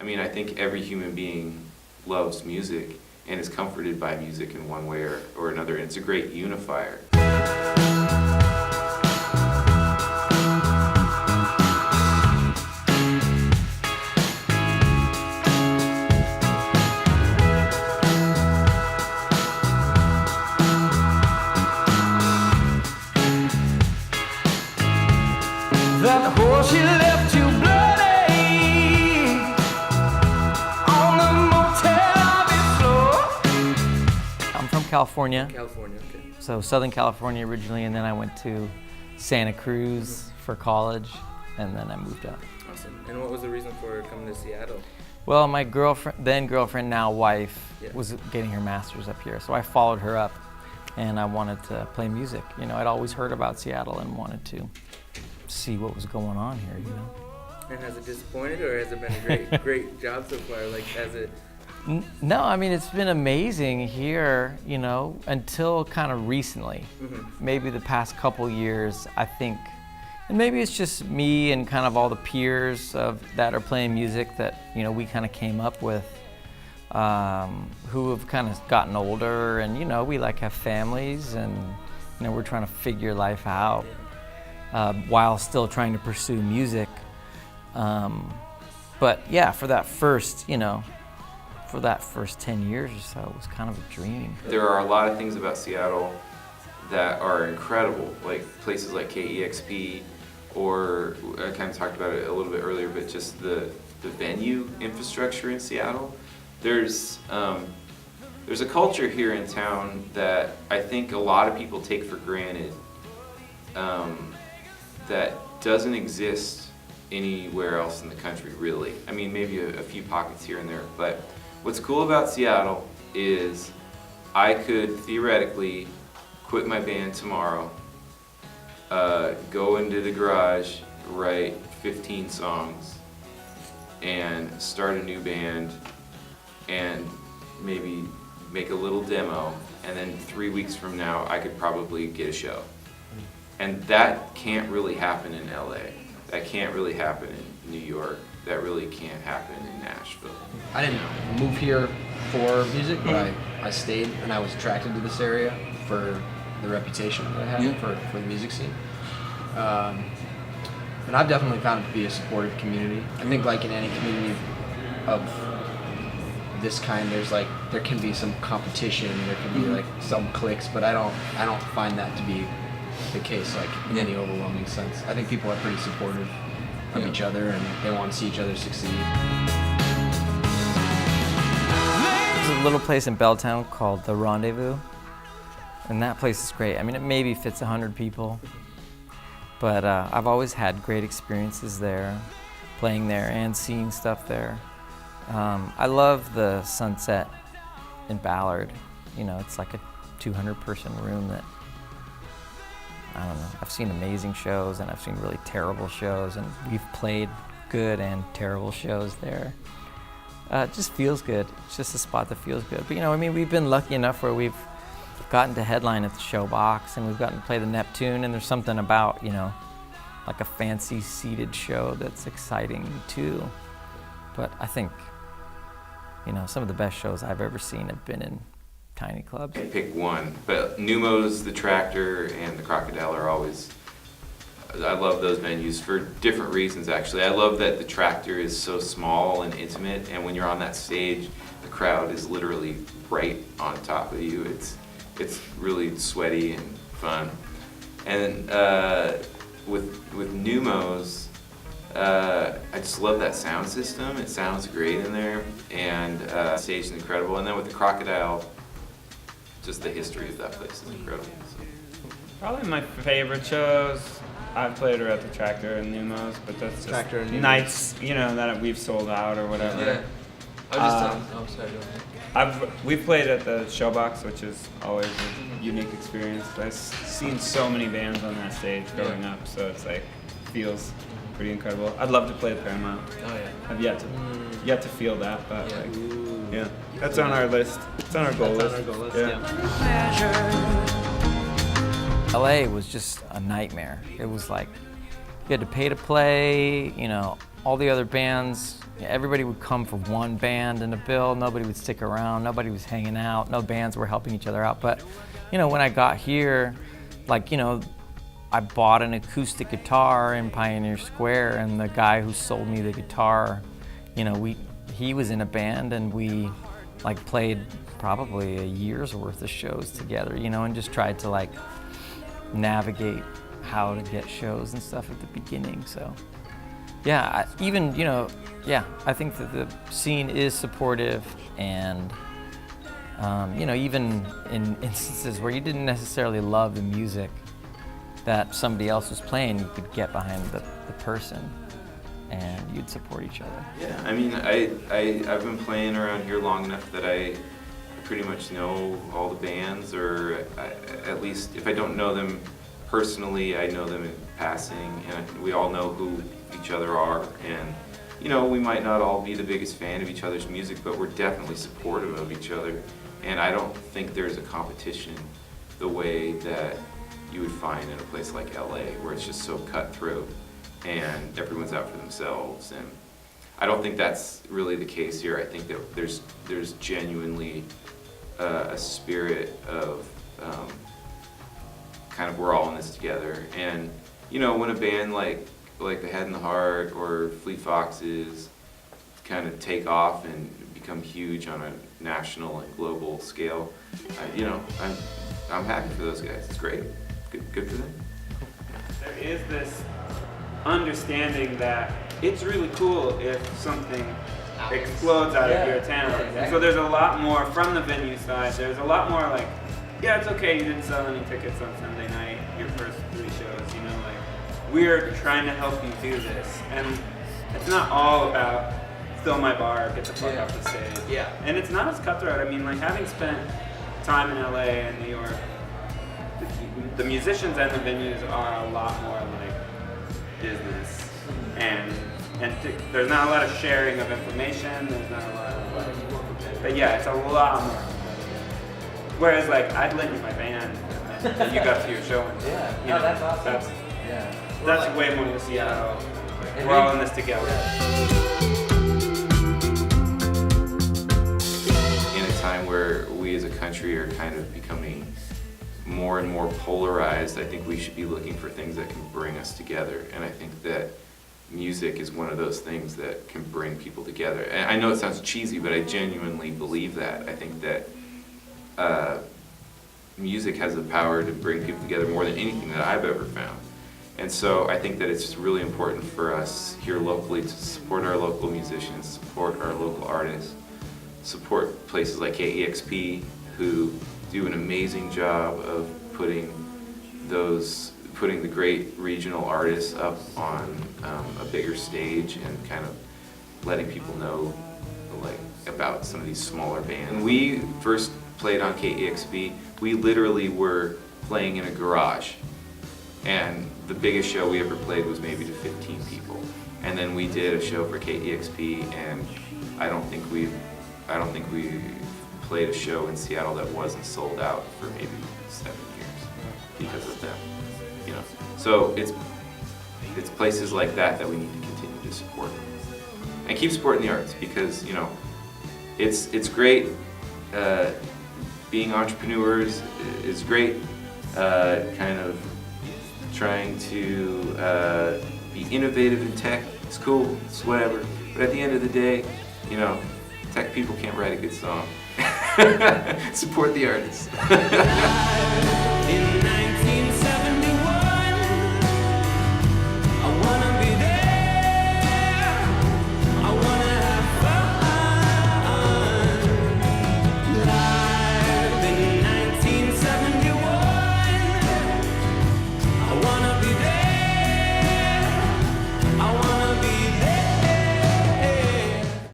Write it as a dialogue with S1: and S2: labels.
S1: I mean, I think every human being loves music and is comforted by music in one way or another, and it's a great unifier.
S2: That horse she left you bloody on the motel lobby floor.
S3: I'm from California.
S4: California, okay.
S3: So Southern California originally, and then I went to Santa Cruz for college, and then I moved up.
S4: Awesome. And what was the reason for coming to Seattle?
S3: Well, my girlfriend, now wife,
S4: Yeah.
S3: was getting her master's up here, so I followed her up, and I wanted to play music. You know, I'd always heard about Seattle and wanted to see what was going on here, you know.
S4: And has it disappointed, or has it been a great job so far? Like, has it?
S3: No, I mean, it's been amazing here, you know, until kind of recently. Maybe the past couple years, I think, and maybe it's just me and kind of all the peers that are playing music that, you know, we kind of came up with, who have kind of gotten older, and, you know, we like have families, and, you know, we're trying to figure life out while still trying to pursue music. But yeah, for that first, you know, for that first 10 years or so, it was kind of a dream.
S1: There are a lot of things about Seattle that are incredible, like places like KEXP, or I kind of talked about it a little bit earlier, but just the venue infrastructure in Seattle. There's a culture here in town that I think a lot of people take for granted, that doesn't exist anywhere else in the country, really. I mean, maybe a few pockets here and there, but what's cool about Seattle is I could theoretically quit my band tomorrow, go into the garage, write 15 songs, and start a new band, and maybe make a little demo, and then 3 weeks from now I could probably get a show. And that can't really happen in LA. That can't really happen in New York. That really can't happen in Nashville.
S5: I didn't move here for music, but I stayed and I was attracted to this area for the reputation that I had for the music scene. And I've definitely found it to be a supportive community. I think like in any community of this kind, there can be some competition, there can be like some cliques, but I don't find that to be the case like in any overwhelming sense. I think people are pretty supportive of each other, and they want to see each other succeed.
S3: There's a little place in Belltown called The Rendezvous, and that place is great. I mean, it maybe fits 100 people, but I've always had great experiences there, playing there and seeing stuff there. I love the Sunset in Ballard. You know, it's like a 200-person room that, I don't know, I've seen amazing shows and I've seen really terrible shows, and we've played good and terrible shows there. It just feels good. It's just a spot that feels good. But you know, I mean, we've been lucky enough where we've gotten to headline at the Showbox, and we've gotten to play the Neptune, and there's something about, you know, like a fancy seated show that's exciting too. But I think, you know, some of the best shows I've ever seen have been in tiny clubs.
S1: I pick one, but Neumos, the Tractor, and the Crocodile are always, I love those venues for different reasons actually. I love that the Tractor is so small and intimate, and when you're on that stage, the crowd is literally right on top of you. It's really sweaty and fun. And with Neumos, I just love that sound system. It sounds great in there, and the stage is incredible. And then with the Crocodile, just the history of that place is incredible. So.
S6: Probably my favorite shows I've played are at the Tractor and Neumos, but that's just nights, you know, that we've sold out or whatever.
S4: Yeah. I'm sorry.
S6: We've played at the Showbox, which is always a unique experience. I've seen so many bands on that stage growing up, so it's like feels pretty incredible. I'd love to play the Paramount.
S4: Oh yeah.
S6: I've yet to feel that, but yeah, that's on our list. It's on our goal list.
S3: LA was just a nightmare. It was like you had to pay to play, you know, all the other bands, everybody would come for one band and a bill. Nobody would stick around. Nobody was hanging out. No bands were helping each other out. But, you know, when I got here, like, you know, I bought an acoustic guitar in Pioneer Square, and the guy who sold me the guitar, you know, he was in a band, and we like played probably a year's worth of shows together, you know, and just tried to like navigate how to get shows and stuff at the beginning. So yeah, even, you know, yeah, I think that the scene is supportive, and you know, even in instances where you didn't necessarily love the music that somebody else was playing, you could get behind the person and you'd support each other.
S1: Yeah, I mean, I've been playing around here long enough that I pretty much know all the bands, or at least if I don't know them personally, I know them in passing, and we all know who each other are. And you know, we might not all be the biggest fan of each other's music, but we're definitely supportive of each other. And I don't think there's a competition the way that you would find in a place like LA, where it's just so cutthroat and everyone's out for themselves. And I don't think that's really the case here. I think that there's genuinely a spirit of kind of we're all in this together. And you know, when a band like The Head and the Heart or Fleet Foxes kind of take off and become huge on a national and global scale, you know, I'm happy for those guys. It's great. Good for them.
S6: There is this understanding that it's really cool if something explodes out of your town. And so there's a lot more from the venue side. There's a lot more like, yeah, it's okay, you didn't sell any tickets on Sunday night, your first 3 shows, you know, like, we're trying to help you do this. And it's not all about fill my bar, get the fuck off the stage.
S5: Yeah.
S6: And it's not as cutthroat. I mean, like, having spent time in LA and New York, the musicians and the venues are a lot more like business, and there's not a lot of sharing of information. There's not a lot of like, but yeah, it's a lot more. Whereas like I'd lend you my band, and you got to your show, and
S3: Yeah,
S6: you
S3: no,
S6: know,
S3: that's awesome.
S6: That's
S3: Like,
S6: way more to Seattle.
S3: And
S6: We're all in this together.
S1: In a time where we as a country are kind of becoming more and more polarized, I think we should be looking for things that can bring us together. And I think that music is one of those things that can bring people together. And I know it sounds cheesy, but I genuinely believe that. I think that music has the power to bring people together more than anything that I've ever found. And so I think that it's just really important for us here locally to support our local musicians, support our local artists, support places like KEXP, who do an amazing job of putting the great regional artists up on a bigger stage and kind of letting people know like about some of these smaller bands. When we first played on KEXP, we literally were playing in a garage, and the biggest show we ever played was maybe to 15 people. And then we did a show for KEXP, and I don't think we played a show in Seattle that wasn't sold out for maybe 7 years because of them, you know. So it's places like that that we need to continue to support and keep supporting the arts, because you know it's great. Being entrepreneurs is great. Kind of trying to be innovative in tech, it's cool, it's whatever. But at the end of the day, you know, tech people can't write a good song. Support the artists.